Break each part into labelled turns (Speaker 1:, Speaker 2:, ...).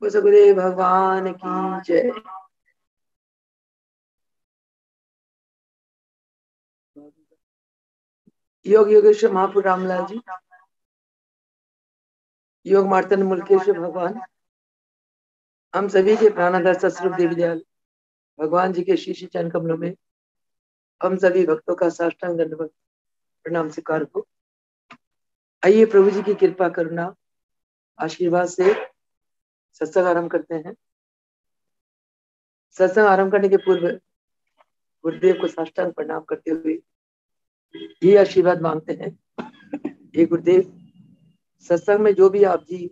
Speaker 1: सदगुरु भगवान की जय। योग योगेश्वर महापुर रामलाल जी, योग मार्तन मुल्केश्वर भगवान, हम सभी के प्राणाधार सतस्वरूप देवी दयाल भगवान जी के शीश चरण कमलों में हम सभी भक्तों का साष्टांग दंडवत प्रणाम स्वीकार हो। आइए प्रभु जी की कृपा करुणा आशीर्वाद से सत्संग आरंभ करते हैं। सत्संग आरंभ करने के पूर्व गुरुदेव को साष्टांग प्रणाम करते हुए ये आशीर्वाद मांगते हैं। हे गुरुदेव, सत्संग में जो भी आप जी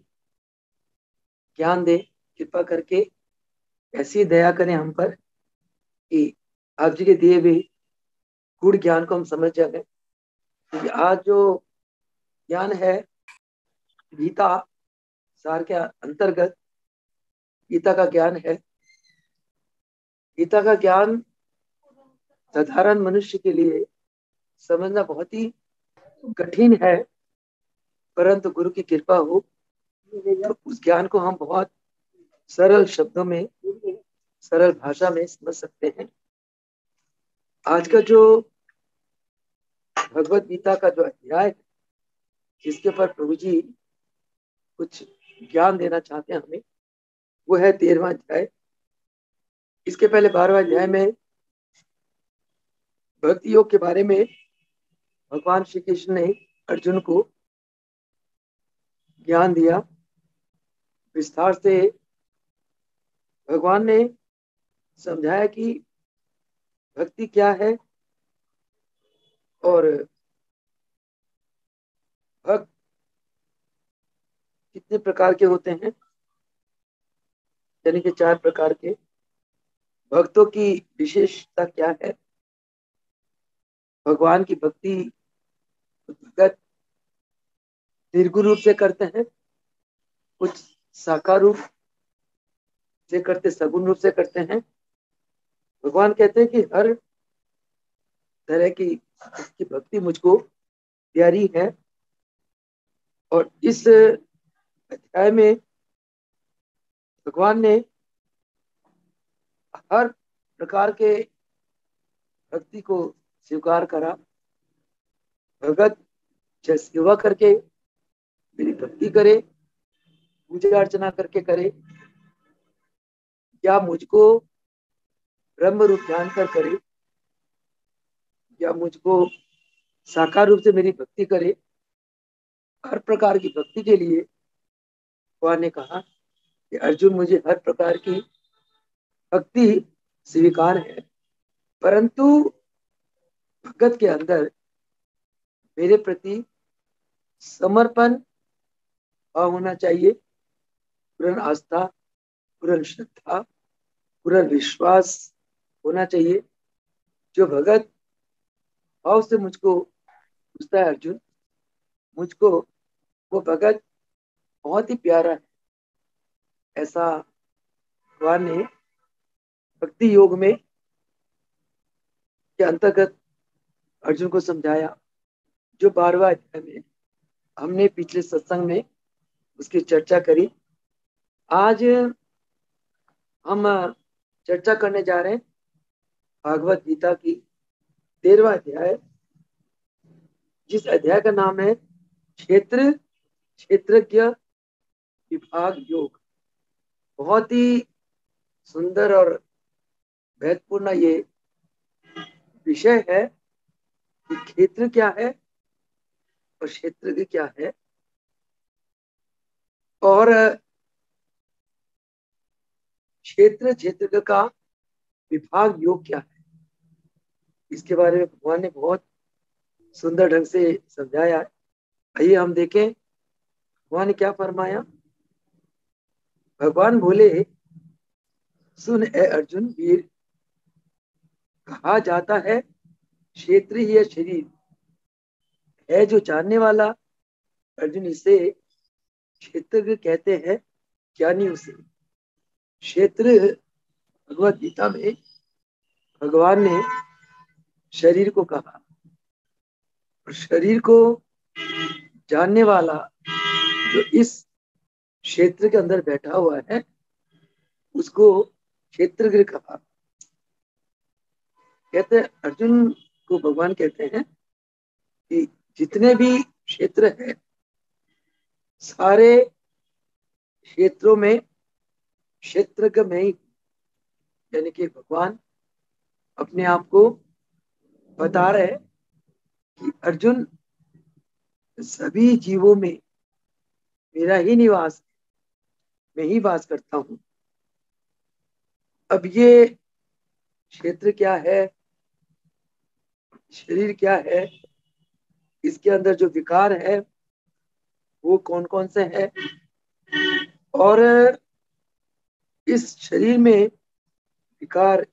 Speaker 1: ज्ञान दे, कृपा करके ऐसी दया करें हम पर कि आप जी के दिए हुए गुण ज्ञान को हम समझ जाए। क्योंकि आज जो ज्ञान है गीता सार के अंतर्गत गीता का ज्ञान है। गीता का ज्ञान साधारण मनुष्य के लिए समझना बहुत ही कठिन है, परंतु गुरु की कृपा हो तो उस ज्ञान को हम बहुत सरल शब्दों में, सरल भाषा में समझ सकते हैं। आज का जो भगवत गीता का जो अध्याय है, जिसके ऊपर प्रभु जी कुछ ज्ञान देना चाहते हैं हमें, वो है 13वां अध्याय। इसके पहले 12वां अध्याय में भक्ति योग के बारे में भगवान श्री कृष्ण ने अर्जुन को ज्ञान दिया विस्तार से। भगवान ने समझाया कि भक्ति क्या है और भक्त कितने प्रकार के होते हैं, यानी कि 4 प्रकार के। भक्तों की विशेषता क्या है, भगवान की भक्ति भगत दीर्घ रूप से करते हैं, कुछ साकार रूप से करते, सगुण रूप से करते हैं। भगवान कहते हैं कि हर तरह की भक्ति मुझको प्यारी है। और इस अध्याय में भगवान ने हर प्रकार के भक्ति को स्वीकार करा। भगत चाहे सेवा करके मेरी भक्ति करे, पूजा अर्चना करके करे, या मुझको ब्रह्म रूप जानकर करे, या मुझको साकार रूप से मेरी भक्ति करे, हर प्रकार की भक्ति के लिए भगवान ने कहा कि अर्जुन, मुझे हर प्रकार की भक्ति स्वीकार है, परंतु भगत के अंदर मेरे प्रति समर्पण होना चाहिए, पूर्ण आस्था, पूर्ण श्रद्धा, पूर्ण विश्वास होना चाहिए। जो भगत भाव से मुझको पूछता है अर्जुन, मुझको वो भगत बहुत ही प्यारा है। ऐसा भगवान ने भक्ति योग में के अंतर्गत अर्जुन को समझाया। जो 12वां अध्याय में हमने पिछले सत्संग में उसकी चर्चा करी। आज हम चर्चा करने जा रहे हैं भागवत गीता की 13वां अध्याय, जिस अध्याय का नाम है क्षेत्र क्षेत्रज्ञ विभाग योग। बहुत ही सुंदर और महत्वपूर्ण ये विषय है कि क्षेत्र क्या है और क्षेत्रज्ञ क्या है, और क्षेत्र क्षेत्रज्ञ का विभाग योग क्या है, इसके बारे में भगवान ने बहुत सुंदर ढंग से समझाया। आइए हम देखें भगवान ने क्या फरमाया। भगवान बोले, सुन ए अर्जुन वीर, कहा जाता है क्षेत्र ही शरीर है जो जानने वाला अर्जुन, इसे क्षेत्रज्ञ कहते हैं, ज्ञानी उसे। क्षेत्र भगवत गीता में भगवान ने शरीर को कहा, और शरीर को जानने वाला जो इस क्षेत्र के अंदर बैठा हुआ है उसको क्षेत्रज्ञ कहा। कहते हैं अर्जुन को भगवान कहते हैं कि जितने भी क्षेत्र है सारे क्षेत्रों में क्षेत्रज्ञ में ही, यानी कि भगवान अपने आप को बता रहे हैं कि अर्जुन सभी जीवों में मेरा ही निवास है, मैं ही वास करता हूं। अब ये क्षेत्र क्या है, शरीर क्या है, इसके अंदर जो विकार है वो कौन कौन से हैं, और इस शरीर में विकार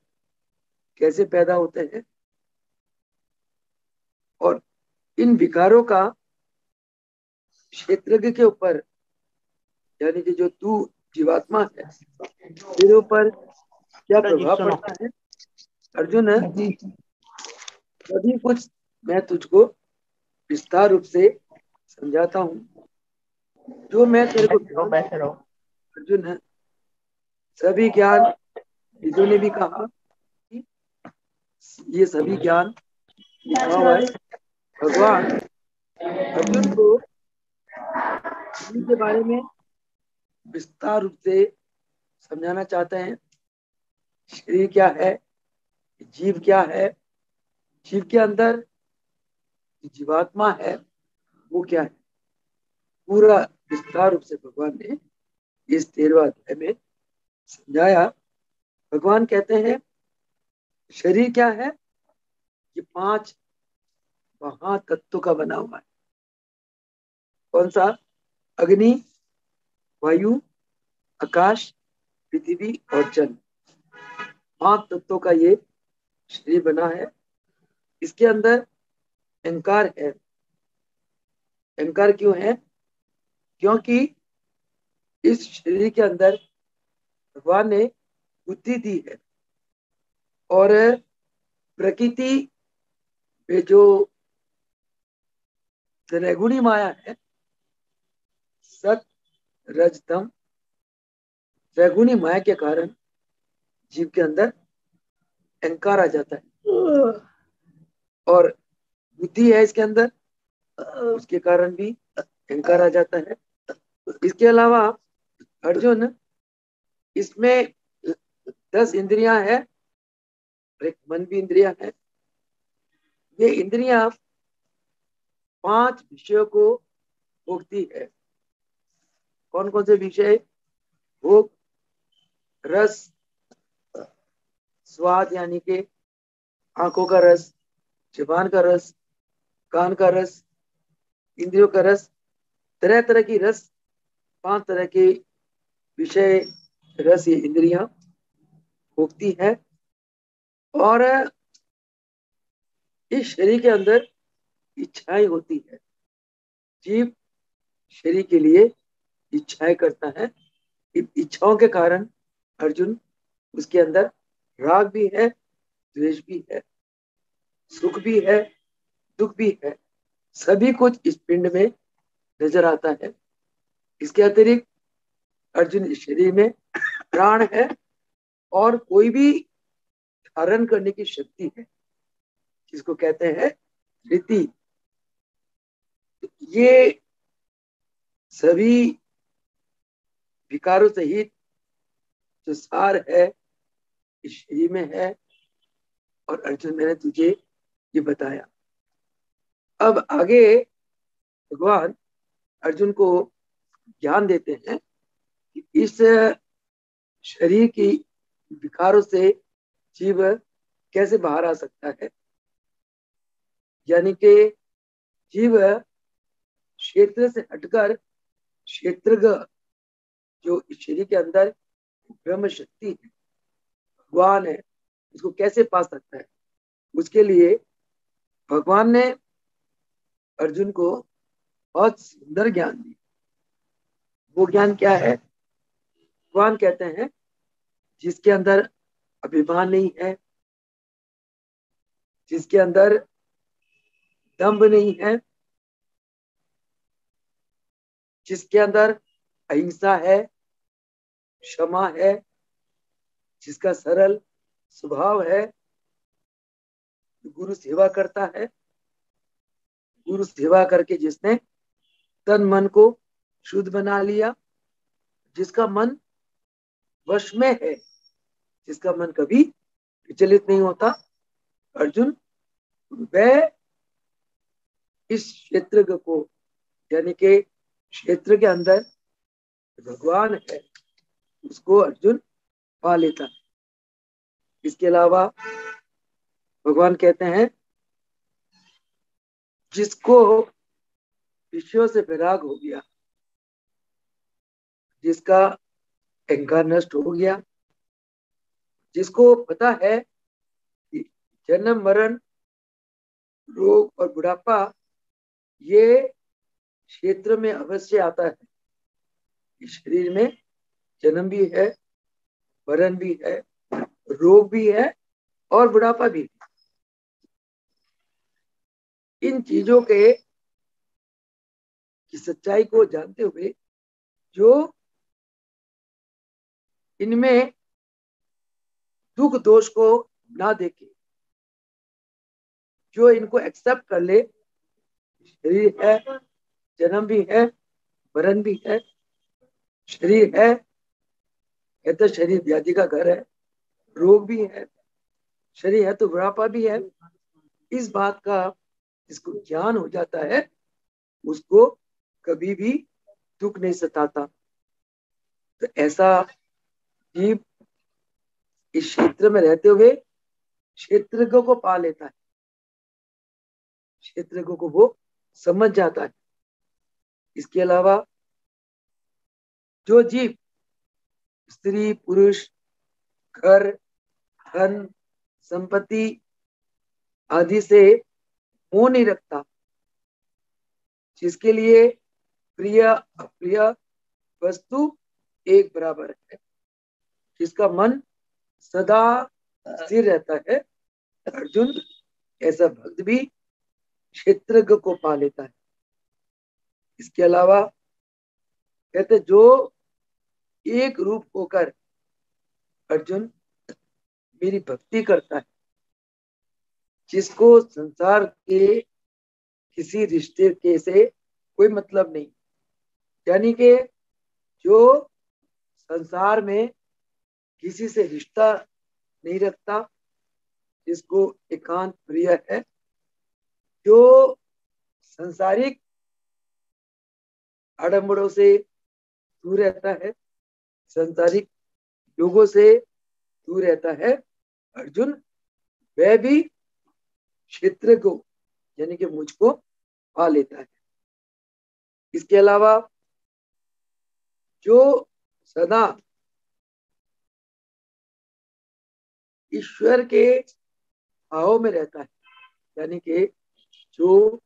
Speaker 1: कैसे पैदा होते हैं, और इन विकारों का क्षेत्रज्ञ के ऊपर, यानी कि जो तू जीवात्मा है तेरे ऊपर क्या
Speaker 2: रजित
Speaker 1: प्रभाव
Speaker 2: सुनो।
Speaker 1: पड़ता है अर्जुन, सभी कुछ मैं तुझको विस्तार रूप से समझाता हूँ। जो मैं तेरे को
Speaker 2: बैठे रहो
Speaker 1: ज्ञान
Speaker 2: बैठे रहो।
Speaker 1: अर्जुन है, सभी ज्ञान विदों ने भी कहा कि ये सभी ज्ञान लिखा हुआ है। भगवान अर्जुन को शरीर के बारे में विस्तार रूप से समझाना चाहते हैं। शरीर क्या है, जीव क्या है, जीव के अंदर जीवात्मा है वो क्या है, पूरा विस्तार रूप से भगवान ने इस 13वें अध्याय में समझाया। भगवान कहते हैं शरीर क्या है, ये 5 महातत्वों का बना हुआ है। कौन सा? अग्नि, वायु, आकाश, पृथ्वी और जल, 5 तत्वों का ये शरीर बना है। इसके अंदर अहंकार है। अहंकार क्यों है? क्योंकि इस शरीर के अंदर भगवान ने बुद्धि दी है, और प्रकृति में जो त्रैगुणी माया है, सत रज तम, त्रैगुणी माया के कारण जीव के अंदर अहंकार आ जाता है, और बुद्धि है इसके अंदर, उसके कारण भी अहंकार आ जाता है। इसके अलावा अर्जुन इसमें 10 इंद्रियां हैं और एक मन भी इंद्रिया है। ये इंद्रियां 5 विषयों को भोगती है। कौन कौन से विषय? भोग, रस, स्वाद यानी कि आंखों का रस, जुबान का रस, कान का रस, इंद्रियों का रस, तरह तरह की रस, 5 तरह के विषय रस ये इंद्रियां भोगती है। और इस शरीर के अंदर इच्छाएं होती है। जीव शरीर के लिए इच्छाएं करता है। इन इच्छाओं के कारण अर्जुन उसके अंदर राग भी है, द्वेष भी है, सुख भी है, दुख भी है, सभी कुछ इस पिंड में नजर आता है। इसके अतिरिक्त अर्जुन इस शरीर में प्राण है, और कोई भी धारण करने की शक्ति है जिसको कहते हैं रीति। ये सभी विकारों सहित जो सार है इस शरीर में है, और अर्जुन मैंने तुझे ये बताया। अब आगे भगवान अर्जुन को ज्ञान देते हैं कि इस शरीर की विकारों से जीव कैसे बाहर आ सकता है। यानी कि जीव क्षेत्र से हटकर क्षेत्रज्ञ जो इस शरीर के अंदर ब्रह्म शक्ति है, भगवान है, इसको कैसे पा सकता है। उसके लिए भगवान ने अर्जुन को बहुत सुंदर ज्ञान दिया। वो ज्ञान क्या है? भगवान कहते हैं जिसके अंदर अभिमान नहीं है, जिसके अंदर दंभ नहीं है, जिसके अंदर अहिंसा है, क्षमा है, जिसका सरल स्वभाव है, गुरु सेवा करता है, गुरु सेवा करके जिसने तन मन को शुद्ध बना लिया, जिसका मन वश में है, जिसका मन कभी विचलित नहीं होता, अर्जुन वह इस क्षेत्र को, यानी के क्षेत्र के अंदर भगवान है, उसको अर्जुन पा लेता है। इसके अलावा भगवान कहते हैं, जिसको विषयों से विराग हो गया, जिसका अहंकार नष्ट हो गया, जिसको पता है कि जन्म मरण रोग और बुढ़ापा ये क्षेत्र में अवश्य आता है, इस शरीर में जन्म भी है, मरण भी है, रोग भी है और बुढ़ापा भी है। इन चीजों के की सच्चाई को जानते हुए जो इनमें दुख दोष को ना देखे, जो इनको एक्सेप्ट कर ले, शरीर है, जन्म भी है, मरण भी है, शरीर है, कहते शरीर व्याधि का घर है, रोग भी है, शरीर है तो बुढ़ापा भी है। इस बात का जिसको ज्ञान हो जाता है, उसको कभी भी दुख नहीं सताता। तो ऐसा जीव इस क्षेत्र में रहते हुए क्षेत्रज्ञ को पा लेता है, क्षेत्रज्ञ को वो समझ जाता है। इसके अलावा जो जीव स्त्री पुरुष घर धन संपत्ति आदि से मोह नहीं रखता, जिसके लिए प्रिय अप्रिय वस्तु एक बराबर है, जिसका मन सदा स्थिर रहता है, अर्जुन ऐसा भक्त भी क्षेत्रज्ञ को पा लेता है। इसके अलावा कहते जो एक रूप होकर अर्जुन मेरी भक्ति करता है, जिसको संसार के किसी रिश्ते के से कोई मतलब नहीं, यानी कि जो संसार में किसी से रिश्ता नहीं रखता, जिसको एकांत प्रिय है, जो संसारिक आडंबरों से दूर रहता है, संसारिक लोगों से दूर रहता है, अर्जुन वह भी क्षेत्र को यानी कि मुझको पा लेता है। इसके अलावा जो सदा ईश्वर के भाव में रहता है, यानी कि जो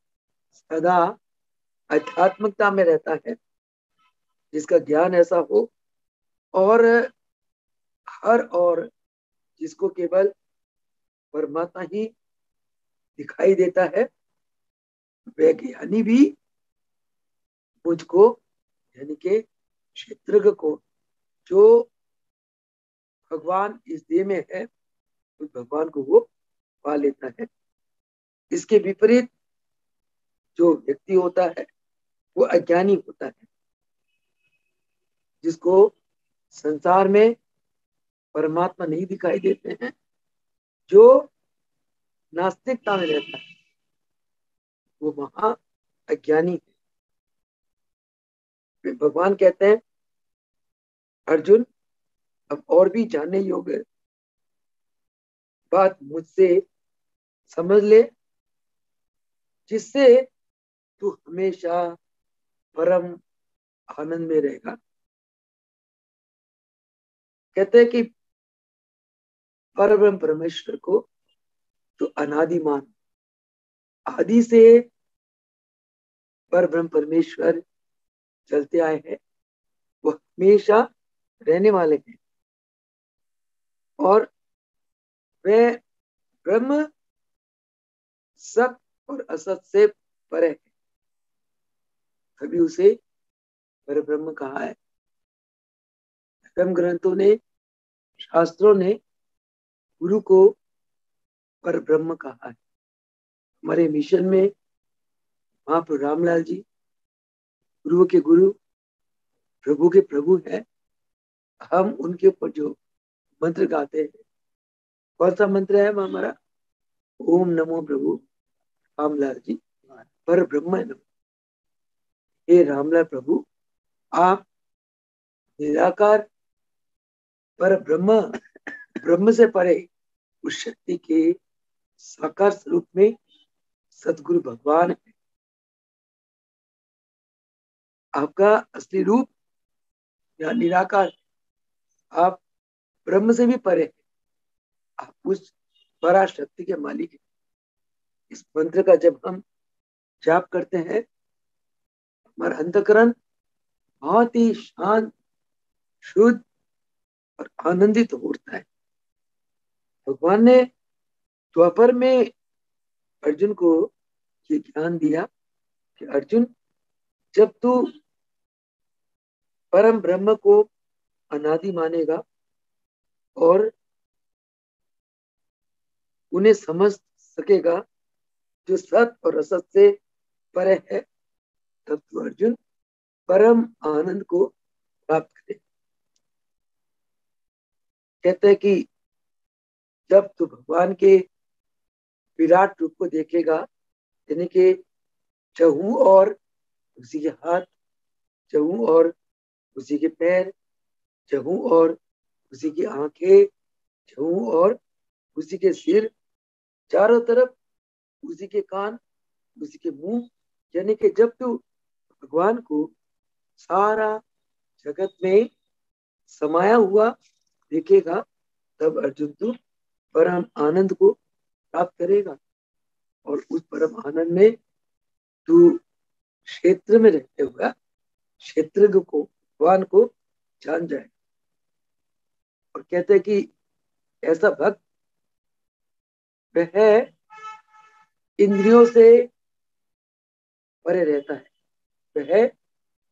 Speaker 1: सदा आध्यात्मिकता में रहता है, जिसका ज्ञान ऐसा हो और जिसको केवल परमात्मा ही दिखाई देता है, वह ज्ञानी भी मुझको यानी कि क्षेत्रज्ञ को, जो भगवान इस देह में है, उस भगवान को वो पा लेता है। इसके विपरीत जो व्यक्ति होता है वो अज्ञानी होता है, जिसको संसार में परमात्मा नहीं दिखाई देते हैं, जो नास्तिकता में रहता है, वो महा अज्ञानी है। भगवान कहते हैं, अर्जुन अब और भी जानने योग्य बात मुझसे समझ ले, जिससे तू हमेशा परम आनंद में रहेगा। कहते हैं कि परब्रह्म परमेश्वर को तो अनादिमान आदि से परब्रह्म परमेश्वर चलते आए हैं, वो हमेशा रहने वाले हैं, और वह ब्रह्म सत और असत से परे है, कभी उसे परब्रह्म कहा है। धर्म ग्रंथों ने शास्त्रों ने गुरु को पर ब्रह्म कहा है। हमारे मिशन में महाप्रभु रामलाल जी गुरु के गुरु, प्रभु के प्रभु है। हम उनके ऊपर जो मंत्र गाते हैं, कौन सा मंत्र है हमारा? ओम नमो प्रभु रामलाल जी पर ब्रह्म नमो। हे रामलाल प्रभु, आप निराकार पर ब्रह्म, ब्रह्म से परे उस शक्ति के साकार स्वरूप में सदगुरु भगवान है। आपका असली रूप या निराकार, आप ब्रह्म से भी परे, आप उस पराशक्ति के मालिक हैं। इस मंत्र का जब हम जाप करते हैं, हमारा अंतकरण बहुत ही शांत, शुद्ध और आनंदित होता है। भगवान ने द्वापर में अर्जुन को ये ज्ञान दिया कि अर्जुन, जब तू परम ब्रह्म को अनादि मानेगा और उन्हें समझ सकेगा जो सत और असत से परे है, तब तू अर्जुन परम आनंद को प्राप्त करे। कहते हैं कि जब तू भगवान के विराट रूप को देखेगा, यानी कि चहु और उसी के हाथ, चहु और उसी के पैर, चहु और उसी की आंखें, चहु और उसी के सिर, चारों तरफ उसी के कान, उसी के मुंह, यानी कि जब तू भगवान को सारा जगत में समाया हुआ देखेगा, तब अर्जुन तू परम आनंद को प्राप्त करेगा। और उस परम आनंद में तू क्षेत्र में रहते हुआ क्षेत्रज्ञ को, भगवान को जान जाए। और कहते हैं कि ऐसा भक्त वह इंद्रियों से परे रहता है, वह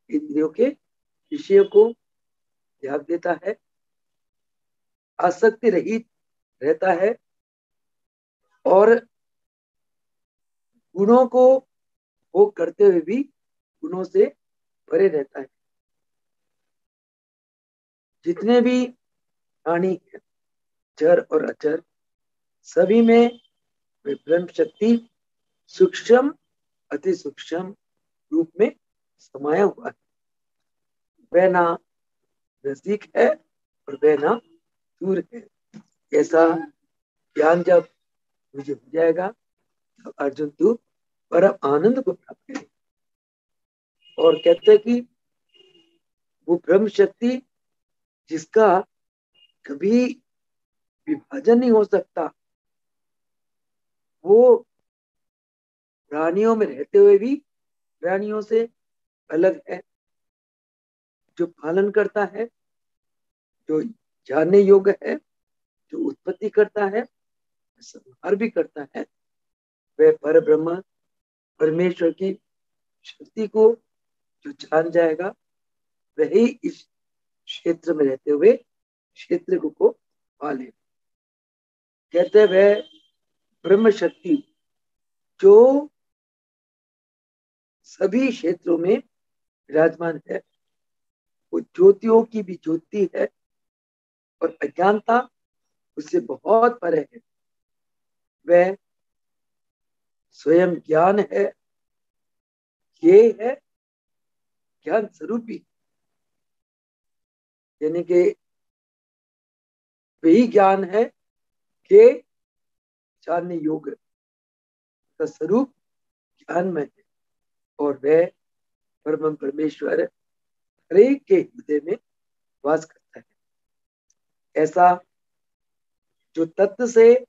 Speaker 1: इंद्रियों के विषयों को त्याग देता है, आसक्ति रहित रहता है और गुणों को भोग करते हुए भी गुणों से परे रहता है। जितने भी प्राणी हैं, चर और अचर, सभी में ब्रह्म शक्ति सूक्ष्म, अति सूक्ष्म रूप में समाया हुआ है। वह ना नजदीक है और वह ना दूर है। ऐसा ज्ञान जब मुझे हो जाएगा, तो अर्जुन तू परम आनंद को प्राप्त करे। और कहते हैं कि वो ब्रह्म शक्ति जिसका कभी विभाजन नहीं हो सकता, वो प्राणियों में रहते हुए भी प्राणियों से अलग है, जो पालन करता है, जो जानने योग्य है, जो उत्पत्ति करता है, संहार भी करता है। वह पर ब्रह्म परमेश्वर की शक्ति को जो जान जाएगा, वही इस क्षेत्र में रहते हुए क्षेत्र को पाले। कहते हैं वह ब्रह्म शक्ति जो सभी क्षेत्रों में विराजमान है, वो ज्योतियों की भी ज्योति है और अज्ञानता उससे बहुत परे है। वह स्वयं ज्ञान है, ये है ज्ञान स्वरूपी, यानी कि वही ज्ञान है कि जानने योग्य का स्वरूप ज्ञान में है। और वह परम परमेश्वर हरेक के हृदय में वास करता है। ऐसा जो तत्व से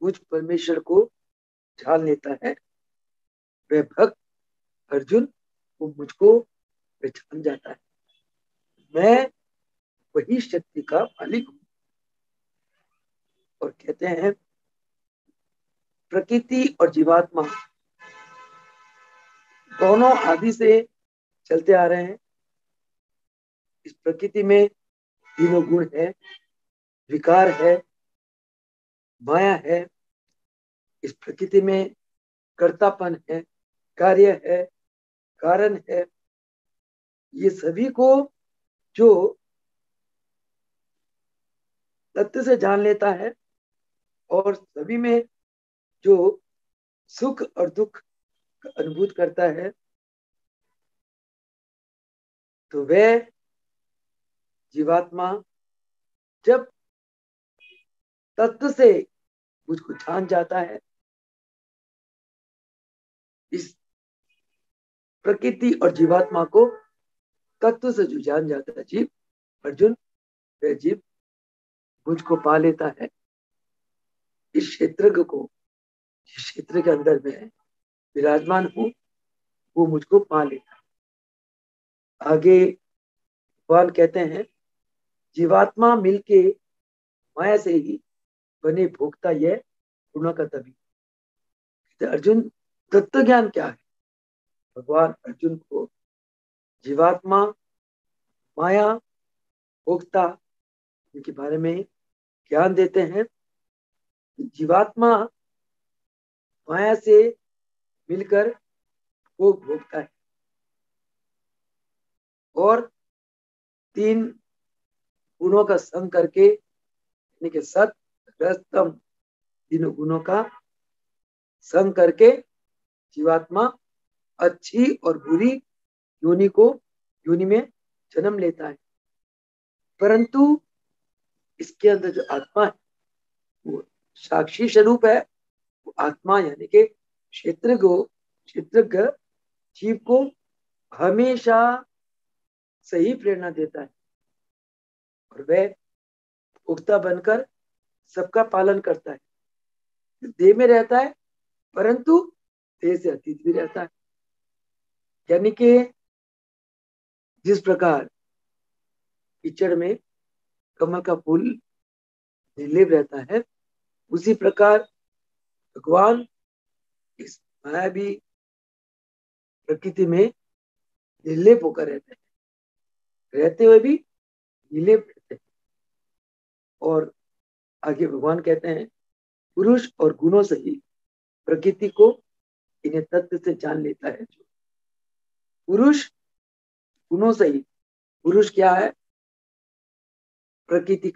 Speaker 1: मुझ परमेश्वर को जान लेता है, वह भक्त अर्जुन वो मुझको पहचान जाता है। मैं वही शक्ति का मालिक हूं। और कहते हैं प्रकृति और जीवात्मा दोनों आदि से चलते आ रहे हैं। इस प्रकृति में तीनों गुण है, विकार है, माया है, इस प्रकृति में कर्तापन है, कार्य है, कारण है। ये सभी को जो तत्व से जान लेता है और सभी में जो सुख और दुख का अनुभूत करता है, तो वह जीवात्मा जब तत्व से मुझको जान जाता है, इस प्रकृति और जीवात्मा को तत्व से जो जान जाता है जीव अर्जुन, वह जीव मुझको पा लेता है। इस क्षेत्र को, जिस क्षेत्र के अंदर में विराजमान हूँ, वो मुझको पा लेता है। आगे भगवान कहते हैं, जीवात्मा मिलके माया से ही बने भोक्ता यह गुणों का तभी। तो अर्जुन, तत्व ज्ञान क्या है? भगवान अर्जुन को जीवात्मा, माया, भोक्ता, इनके बारे में ज्ञान देते हैं। जीवात्मा माया से मिलकर भोग भोगता है और तीन गुणों का संग करके, यानी कि सत, रज, तम, तीनों गुणों का संग करके जीवात्मा अच्छी और बुरी योनि में जन्म लेता है। परंतु इसके अंदर जो आत्मा है वो साक्षी स्वरूप है। वो आत्मा यानी कि क्षेत्रज्ञ जीव को हमेशा सही प्रेरणा देता है और वह उगता बनकर सबका पालन करता है। देह में रहता है परंतु देह से अतीत भी रहता है। यानी कि जिस प्रकार कीचड़ में कमल का फूल निर्लेप रहता है, उसी प्रकार भगवान इस मायावी प्रकृति में निर्लेप होकर रहते हैं, रहते हुए भी निर्लेप रहते हैं। और आगे भगवान कहते हैं, पुरुष और गुणों से ही प्रकृति को इन्हें तत्व से जान लेता है। जो पुरुष गुणों से ही, पुरुष क्या है? प्रकृति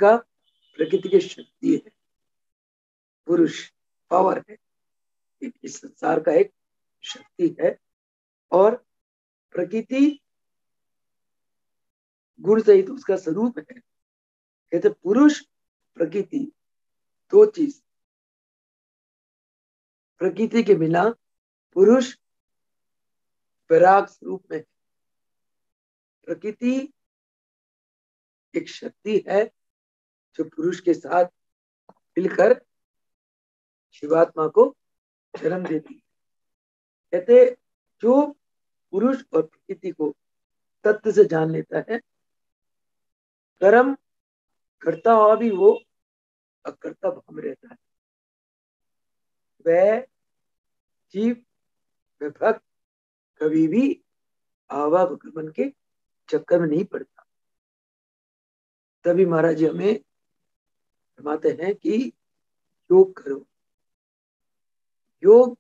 Speaker 1: की शक्ति है। पुरुष पावर है, इस संसार का एक शक्ति है। और प्रकृति गुण सहित उसका स्वरूप है। कहते पुरुष प्रकृति दो चीज, प्रकृति के बिना पुरुष विराग स्वरूप में। प्रकृति एक शक्ति है जो पुरुष के साथ मिलकर जीवात्मा को जन्म देती है। कहते जो पुरुष और प्रकृति को तत्व से जान लेता है, कर्म करता हुआ भी वो अकर्ता भाव में रहता है। वह जीव, वह भक्त कभी भी आवागमन के चक्कर में नहीं पड़ता। तभी महाराज जी हमें फरमाते हैं कि योग करो। योग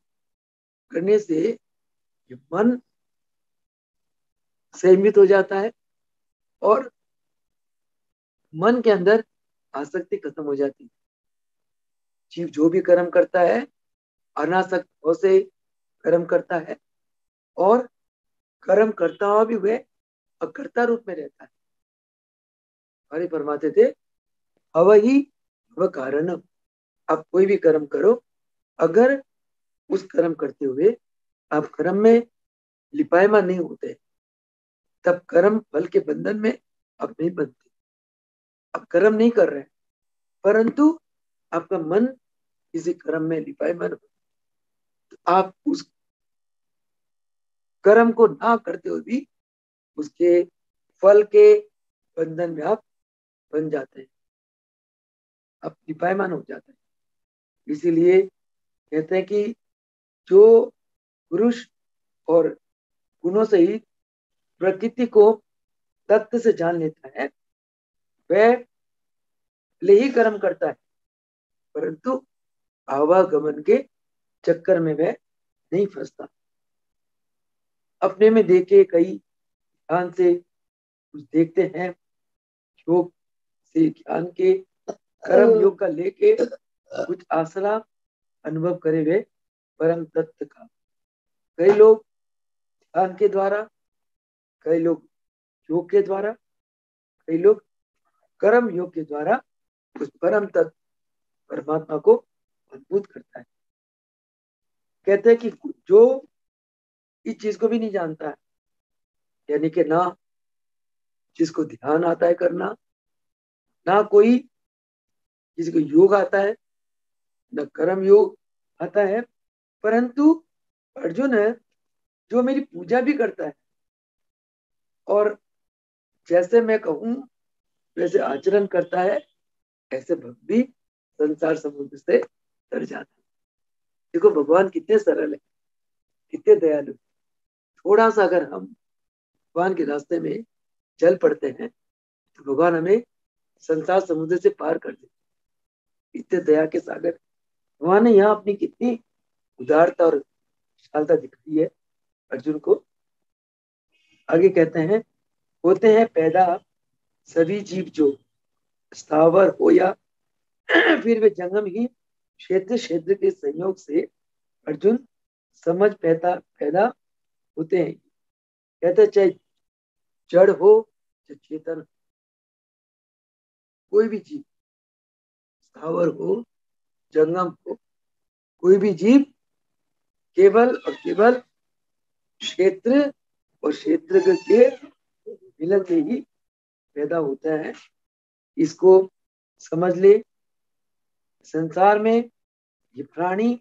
Speaker 1: करने से मन संयमित हो जाता है और मन के अंदर आसक्ति खत्म हो जाती है। जीव जो भी कर्म करता है अनासक्त भाव से कर्म करता है और कर्म करता हुआ भी वह अकर्ता रूप में रहता है। हरि फरमाते थे, अवहि वह कारण। आप कोई भी कर्म करो, अगर उस कर्म करते हुए आप कर्म में लिपायमान नहीं होते, तब कर्म फल के बंधन में आप नहीं बनते। आप कर्म नहीं कर रहे, परंतु आपका मन किसी कर्म में लिपायमान हो, तो आप उस कर्म को ना करते हुए भी उसके फल के बंधन में आप बन जाते हैं, आप लिपायमान हो जाते हैं। इसीलिए कहते हैं कि जो पुरुष और गुणों से ही प्रकृति को तत्व से जान लेता है, वह ले ही कर्म करता है, परंतु आवागमन के चक्कर में वह नहीं फंसता। अपने में देखे कई ध्यान से कुछ देखते हैं, योग से ज्ञान के कर्म योग का लेके कुछ आसरा अनुभव करे हुए परम तत्व का। कई लोग ध्यान के द्वारा, कई लोग योग के द्वारा, कई लोग कर्म योग के द्वारा उस परम तत्व परमात्मा को अद्भुत करता है। कहते हैं कि जो इस चीज को भी नहीं जानता है, यानी कि ना जिसको ध्यान आता है करना, ना कोई किसी को योग आता है, न कर्म योग आता है, परंतु अर्जुन है जो मेरी पूजा भी करता है और जैसे मैं कहूं वैसे आचरण करता है, ऐसे भक्त भी संसार समुद्र से तर जाता है। देखो भगवान कितने सरल है, कितने दयालु। थोड़ा सा अगर हम भगवान के रास्ते में चल पड़ते हैं तो भगवान हमें संसार समुद्र से पार कर देते। इतने दया के सागर भगवान ने यहाँ अपनी कितनी उदारता और विशालता दिखाई है अर्जुन को। आगे कहते हैं, होते हैं पैदा सभी जीव जो स्थावर हो या फिर वे जंगम ही क्षेत्र क्षेत्र के संयोग से अर्जुन समझ पैदा पैदा होते हैं। कहते चाहे जड़ हो चाहे चेतन, कोई भी जीव स्थावर हो जंगम हो, कोई भी जीव केवल और केवल क्षेत्र और क्षेत्र के मिलन से ही पैदा होता है। इसको समझ ले। संसार में ये प्राणी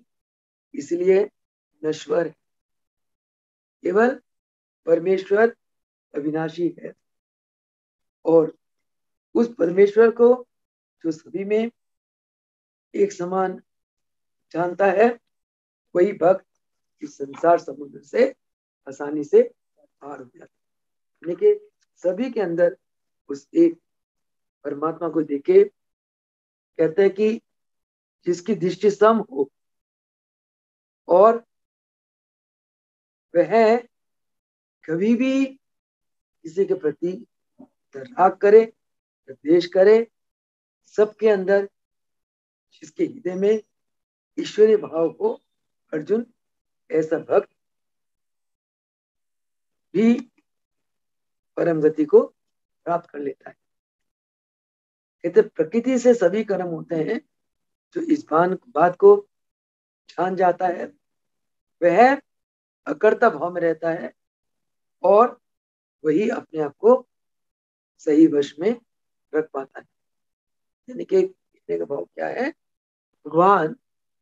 Speaker 1: इसलिए नश्वर है, केवल परमेश्वर अविनाशी है। और उस परमेश्वर को जो सभी में एक समान जानता है, वही भक्त इस संसार समुद्र से आसानी से पार हो जाता है। लेकिन सभी के अंदर उस एक परमात्मा को देखे, कहते हैं कि जिसकी दृष्टि सम हो और वह कभी भी किसी के प्रति राग करे, द्वेष करे, सबके अंदर जिसके हृदय में ईश्वरीय भाव हो, अर्जुन ऐसा भक्त भी परम गति को प्राप्त कर लेता है। कहते प्रकृति से सभी कर्म होते हैं। जो इस बात को जान जाता है वह अकर्ता भाव में रहता है और वही अपने आप को सही वश में रख पाता है। यानी कि कहने का भाव क्या है, भगवान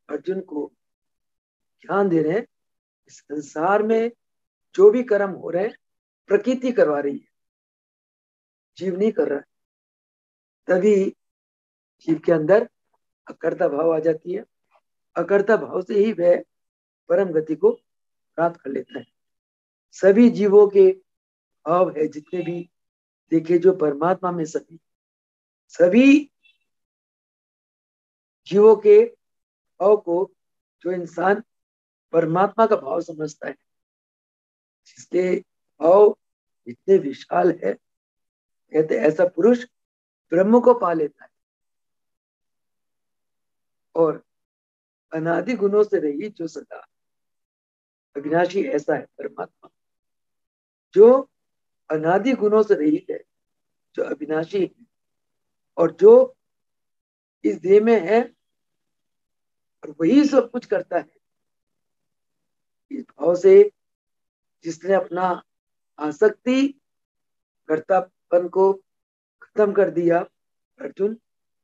Speaker 1: अर्जुन को ध्यान दे रहे हैं, संसार में जो भी कर्म हो रहे हैं प्रकृति करवा रही है, जीव नहीं कर रहा है। तभी जीव के अंदर अकर्ता भाव आ जाती है। अकर्ता भाव से ही वह परम गति को प्राप्त कर लेता है। सभी जीवों के भाव है जितने भी देखे जो परमात्मा में, सभी जीवों के भाव को जो इंसान परमात्मा का भाव समझता है, जिसके भाव इतने विशाल है, कहते ऐसा पुरुष ब्रह्म को पा लेता है। और अनादि गुणों से रही जो सदा अविनाशी, ऐसा है परमात्मा जो अनादि गुणों से रहित है, जो अविनाशी है और जो इस देह में है और वही सब कुछ करता है। इस भाव से जिसने अपना आसक्ति कर्तापन को खत्म कर दिया, अर्जुन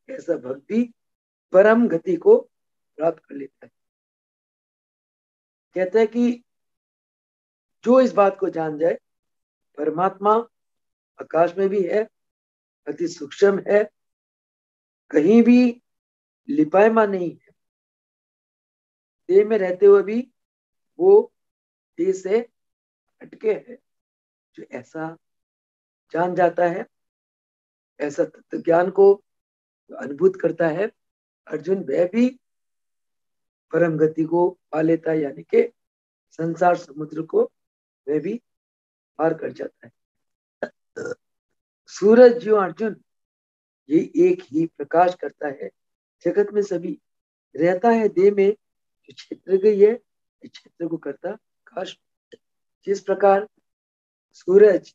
Speaker 1: ऐसा भक्ति परम गति को प्राप्त कर लेता है। कहते हैं कि जो इस बात को जान जाए, परमात्मा आकाश में भी है, अति सूक्ष्म है, कहीं भी लिपायमान नहीं है, देह में रहते हुए भी वो देह से हटके है। जो ऐसा जान जाता है ऐसा तत्व ज्ञान को अनुभूत करता है अर्जुन, वह भी परम गति को पा लेता है, यानी कि संसार समुद्र को वह भी पार कर जाता है। सूरज जो अर्जुन ये एक ही प्रकाश करता है, जगत में सभी रहता है देह में, जो क्षेत्र गई है क्षेत्र को करता प्रकाश। जिस प्रकार सूरज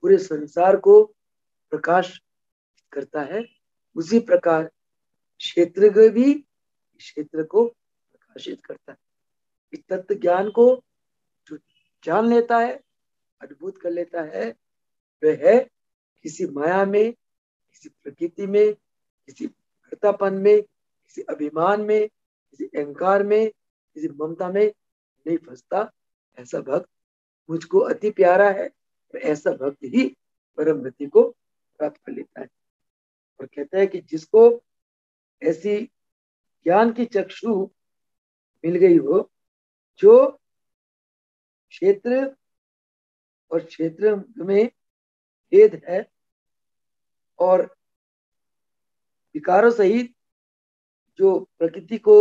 Speaker 1: पूरे संसार को प्रकाश करता है, उसी प्रकार क्षेत्र भी क्षेत्र को प्रकाशित करता है। इस तत्व ज्ञान को जो जान लेता है, अद्भुत कर लेता है, वह है किसी माया में, किसी प्रकृति में, किसी कर्तापन में, किसी अभिमान में, किसी अहंकार में, किसी ममता में नहीं फंसता। ऐसा भक्त मुझको अति प्यारा है, और ऐसा भक्त ही परम गति को प्राप्त कर लेता है। और कहता है कि जिसको ऐसी ज्ञान की चक्षु मिल गई हो, जो क्षेत्र और क्षेत्र में भेद है और विकारों सहित जो प्रकृति को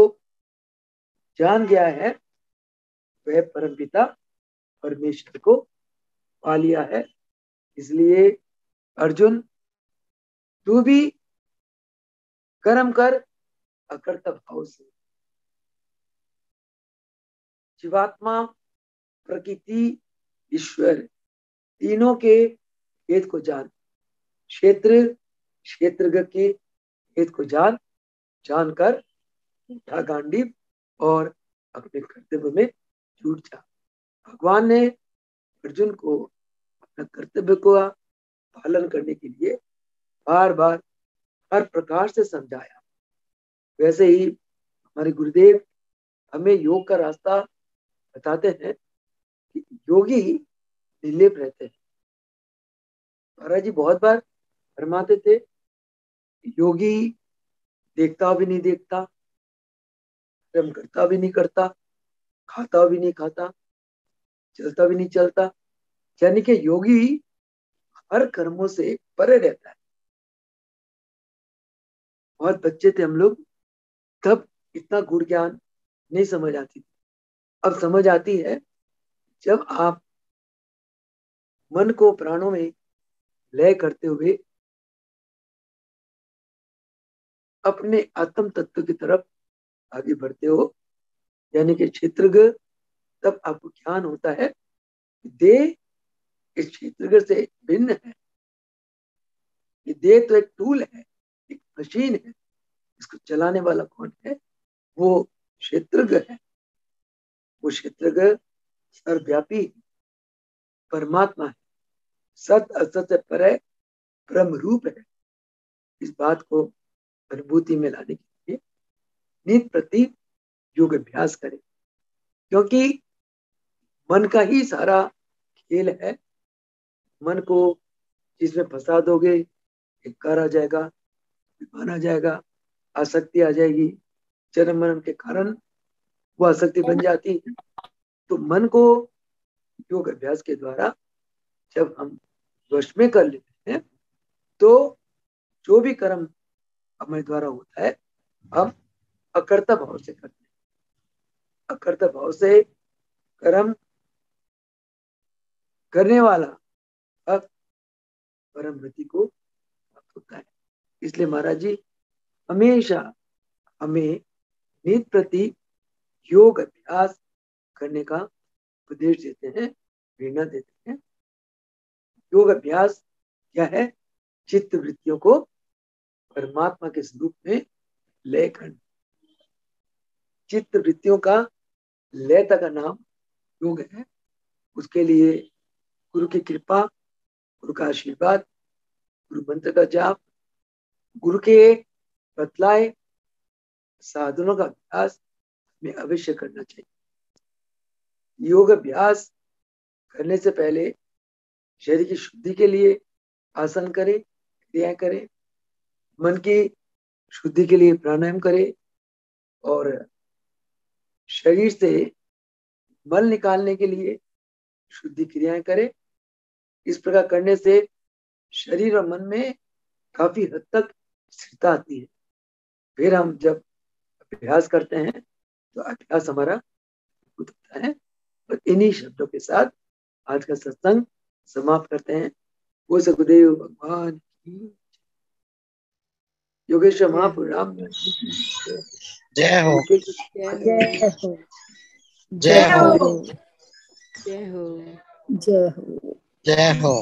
Speaker 1: जान गया है, वह परमपिता परमेश्वर को पा लिया है। इसलिए अर्जुन, तू भी कर्म कर अकर्ता भाव से। जीवात्मा, प्रकृति, ईश्वर तीनों के भेद को जान, क्षेत्र क्षेत्रज्ञ के भेद को जानकर उठा गांडीव और अपने कर्तव्य में जुट जा। भगवान ने अर्जुन को अपना कर्तव्य को पालन करने के लिए बार बार हर प्रकार से समझाया। वैसे ही हमारे गुरुदेव हमें योग का रास्ता बताते हैं कि योगी निर्लेप रहते हैं। महाराज जी बहुत बार फरमाते थे, योगी देखता भी नहीं देखता, कर्म करता भी नहीं करता, खाता भी नहीं खाता, चलता भी नहीं चलता, यानी कि योगी हर कर्मों से परे रहता है। बहुत बच्चे थे हम लोग, तब इतना गुण ज्ञान नहीं समझ आती थी। अब समझ आती है। जब आप मन को प्राणों में लय करते हुए अपने आत्म तत्व की तरफ आगे बढ़ते हो, यानी कि क्षेत्रज्ञ, तब आपको ज्ञान होता है देह इस क्षेत्रज्ञ से भिन्न है। ये देह तो एक टूल है, एक मशीन है, इसको चलाने वाला कौन है? वो क्षेत्रज्ञ है। वो क्षेत्रज्ञ सर्वव्यापी परमात्मा है, सत असत से परे ब्रह्म रूप है। इस बात को अनुभूति में लाने के लिए नित्य प्रति योग अभ्यास करें, क्योंकि मन का ही सारा खेल है। मन को जिसमें फंसा दोगे, अहंकार आ जाएगा, विमान आ जाएगा, आसक्ति आ जाएगी, जन्म मरण के कारण वो आसक्ति बन जाती है। तो मन को योग अभ्यास के द्वारा जब हम वश में कर लेते हैं, तो जो भी कर्म हमारे द्वारा होता है, हम अकर्ता भाव से करते हैं। अकर्ता भाव से कर्म करने वाला अब परम गति को प्राप्त होता है। इसलिए महाराज जी हमेशा हमें नित्य प्रति योग अभ्यास करने का उपदेश देते हैं, प्रेरणा देते हैं। योग अभ्यास क्या है? चित्त वृत्तियों को परमात्मा के स्वरूप में लय करना। चित्त वृत्तियों का लयता का नाम योग है। उसके लिए गुरु की कृपा, गुरु का आशीर्वाद, गुरु मंत्र का जाप, गुरु के बतलाए साधनों का अभ्यास में अवश्य करना चाहिए। योग अभ्यास करने से पहले शरीर की शुद्धि के लिए आसन करें, क्रियाएं करें, मन की शुद्धि के लिए प्राणायाम करें, और शरीर से मल निकालने के लिए शुद्धि क्रियाएं करें। इस प्रकार करने से शरीर और मन में काफी हद तक स्थिरता आती है। फिर हम जब अभ्यास करते हैं तो अभ्यास हमारा मजबूत होता है। और इन्हीं शब्दों के साथ आज का सत्संग समाप्त करते हैं। वो सगुदेव भगवान की, योगेश्वर महापुर रामदास जी की
Speaker 2: जय हो,
Speaker 3: जय हो,
Speaker 2: जय हो,
Speaker 3: जय हो,
Speaker 2: जय हो।